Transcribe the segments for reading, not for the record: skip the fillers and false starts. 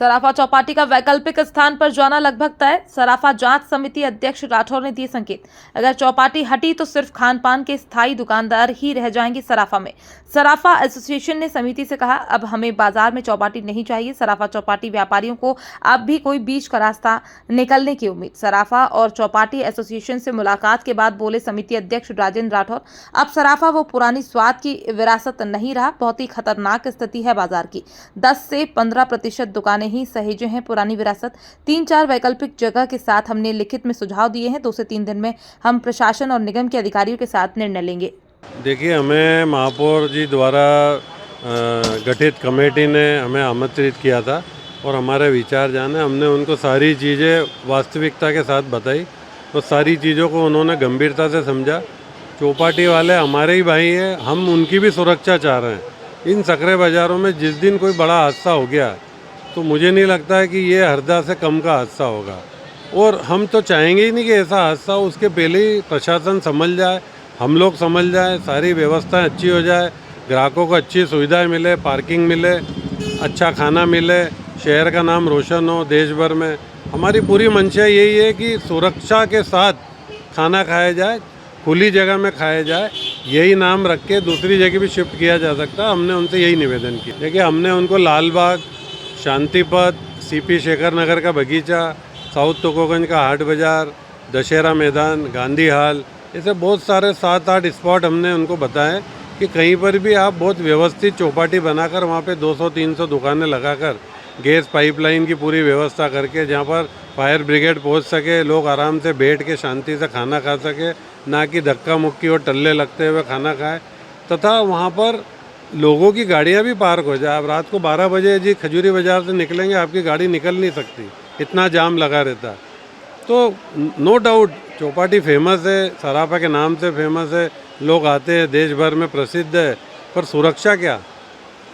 सराफा चौपाटी का वैकल्पिक स्थान पर जाना लगभग तय। सराफा जांच समिति अध्यक्ष राठौर ने दिए संकेत। अगर चौपाटी हटी तो सिर्फ खान पान के स्थायी दुकानदार ही रह जाएंगे सराफा में। सराफा एसोसिएशन ने समिति से कहा, अब हमें बाजार में चौपाटी नहीं चाहिए। सराफा चौपाटी व्यापारियों को अब भी कोई बीच का रास्ता निकलने की उम्मीद। सराफा और चौपाटी एसोसिएशन से मुलाकात के बाद बोले समिति अध्यक्ष राजेंद्र राठौर, अब सराफा वो पुरानी स्वाद की विरासत नहीं रहा। बहुत ही खतरनाक स्थिति है बाजार की। 10 से 15% दुकानें ही सहेजे हैं पुरानी विरासत। 3-4 वैकल्पिक जगह के साथ हमने लिखित में सुझाव दिए हैं। 2 से 3 दिन में हम प्रशासन और निगम के अधिकारियों के साथ निर्णय लेंगे। देखिए, हमें महापौर जी द्वारा गठित कमेटी ने हमें आमंत्रित किया था और हमारे विचार जाने, हमने उनको सारी चीज़ें वास्तविकता के साथ बताई और सारी चीज़ों को उन्होंने गंभीरता से समझा। चौपाटी वाले हमारे ही भाई हैं, हम उनकी भी सुरक्षा चाह रहे हैं। इन सकरे बाज़ारों में जिस दिन कोई बड़ा हादसा हो गया तो मुझे नहीं लगता है कि ये हरदा से कम का हादसा होगा, और हम तो चाहेंगे ही नहीं कि ऐसा हादसा हो। उसके पहले ही प्रशासन समझ जाए, हम लोग समझ जाए, सारी व्यवस्थाएं अच्छी हो जाए, ग्राहकों को अच्छी सुविधाएं मिले, पार्किंग मिले, अच्छा खाना मिले, शहर का नाम रोशन हो देश भर में। हमारी पूरी मंशा यही है कि सुरक्षा के साथ खाना खाया जाए, खुली जगह में खाया जाए। यही नाम रख के दूसरी जगह भी शिफ्ट किया जा सकता है। हमने उनसे यही निवेदन किया। देखिए, हमने उनको लालबाग, शांतिपथ, सीपी शेखर नगर का बगीचा, साउथ तुकोगंज का हाट बाज़ार, दशहरा मैदान, गांधी हाल, ऐसे बहुत सारे 7-8 स्पॉट हमने उनको बताए कि कहीं पर भी आप बहुत व्यवस्थित चौपाटी बनाकर वहाँ पे 200-300 दुकानें लगाकर गैस पाइपलाइन की पूरी व्यवस्था करके, जहाँ पर फायर ब्रिगेड पहुँच सके, लोग आराम से बैठ के शांति से खाना खा सके, ना कि धक्का मुक्की और टल्ले लगते हुए खाना खाए, तथा वहाँ पर लोगों की गाड़ियाँ भी पार्क हो जाए। अब रात को 12 बजे जी खजूरी बाज़ार से निकलेंगे, आपकी गाड़ी निकल नहीं सकती, इतना जाम लगा रहता। तो नो डाउट चौपाटी फेमस है, सराफा के नाम से फेमस है, लोग आते हैं, देश भर में प्रसिद्ध है, पर सुरक्षा क्या?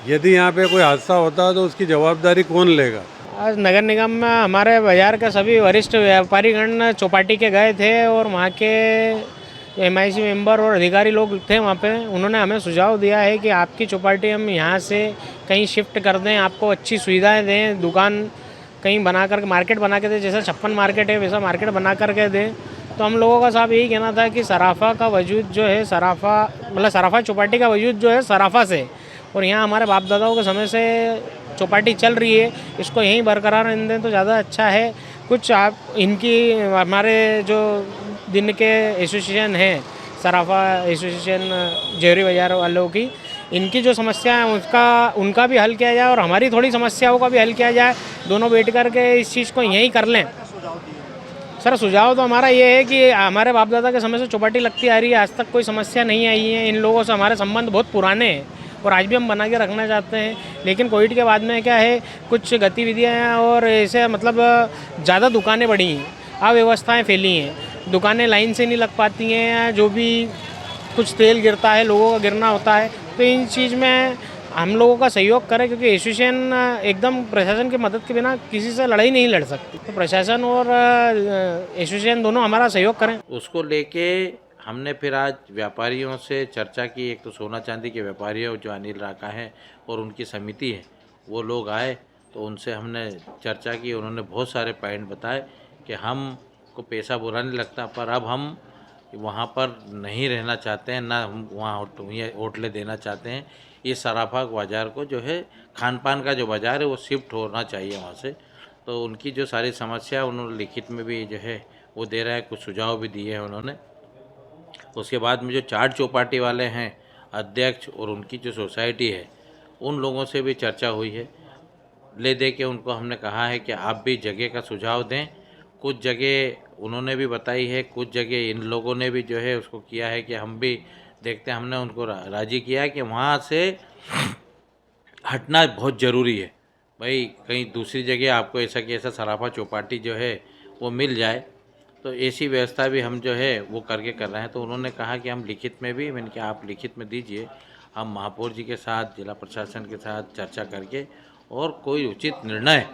यदि यहाँ पे कोई हादसा होता है तो उसकी जवाबदारी कौन लेगा? आज नगर निगम में हमारे बाजार का सभी वरिष्ठ व्यापारीगण चौपाटी के गए थे और वहाँ के MIC मेंबर और अधिकारी लोग थे वहाँ पे। उन्होंने हमें सुझाव दिया है कि आपकी चौपाटी हम यहाँ से कहीं शिफ्ट कर दें, आपको अच्छी सुविधाएं दें, दुकान कहीं बना कर मार्केट बना के दें, जैसा 56 मार्केट है वैसा मार्केट बना करके दें। तो हम लोगों का साहब यही कहना था कि सराफा का वजूद जो है, सराफा चौपाटी का वजूद जो है सराफा से, और यहाँ हमारे बाप दादाओं के समय से चौपाटी चल रही है, इसको यहीं बरकरार रहने दें तो ज़्यादा अच्छा है। कुछ आप इनकी हमारे जो दिन के एसोसिएशन है, सराफा एसोसिएशन जेवरी बाज़ार वालों की, इनकी जो समस्या है उनका भी हल किया जाए और हमारी थोड़ी समस्याओं का भी हल किया जाए। दोनों बैठ कर के इस चीज़ को यहीं कर लें। सर, सुझाव तो हमारा ये है कि हमारे बाप दादा के समय से चौपाटी लगती आ रही है, आज तक कोई समस्या नहीं आई है। इन लोगों से हमारे संबंध बहुत पुराने हैं और आज भी हम बना के रखना चाहते हैं। लेकिन कोविड के बाद में क्या है, कुछ गतिविधियाँ और ऐसे मतलब ज़्यादा दुकानें बढ़ी हैं, अव्यवस्थाएँ फैली हैं, दुकानें लाइन से नहीं लग पाती हैं, जो भी कुछ तेल गिरता है लोगों का गिरना होता है। तो इन चीज़ में हम लोगों का सहयोग करें, क्योंकि एसोसिएशन एकदम प्रशासन की मदद के बिना किसी से लड़ाई नहीं लड़ सकती। तो प्रशासन और एसोसिएशन दोनों हमारा सहयोग करें। उसको लेके हमने फिर आज व्यापारियों से चर्चा की। एक तो सोना चांदी के व्यापारी जो अनिल राका हैं और उनकी समिति है, वो लोग आए तो उनसे हमने चर्चा की। उन्होंने बहुत सारे पॉइंट बताए कि हमको पैसा बुरा नहीं लगता, पर अब हम वहाँ पर नहीं रहना चाहते हैं, ना हम वहाँ होटलें देना चाहते हैं। इस सराफा बाज़ार को जो है, खान पान का जो बाज़ार है वो शिफ्ट होना चाहिए वहाँ से। तो उनकी जो सारी समस्या उन्होंने लिखित में भी जो है वो दे रहा है, कुछ सुझाव भी दिए हैं उन्होंने। उसके बाद में जो चाट चौपाटी वाले हैं अध्यक्ष और उनकी जो सोसाइटी है, उन लोगों से भी चर्चा हुई है। ले दे के उनको हमने कहा है कि आप भी जगह का सुझाव दें। कुछ जगह उन्होंने भी बताई है, कुछ जगह इन लोगों ने भी जो है उसको किया है कि हम भी देखते हैं। हमने उनको राज़ी किया है कि वहाँ से हटना बहुत ज़रूरी है। भाई, कहीं दूसरी जगह आपको ऐसा कि ऐसा सराफा चौपाटी जो है वो मिल जाए, तो ऐसी व्यवस्था भी हम जो है वो करके कर रहे हैं। तो उन्होंने कहा कि हम लिखित में भी, मैंने कहा आप लिखित में दीजिए, हम महापौर जी के साथ, जिला प्रशासन के साथ चर्चा करके और कोई उचित निर्णय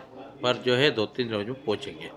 पर जो है 2-3 रोज में पहुँचेंगे।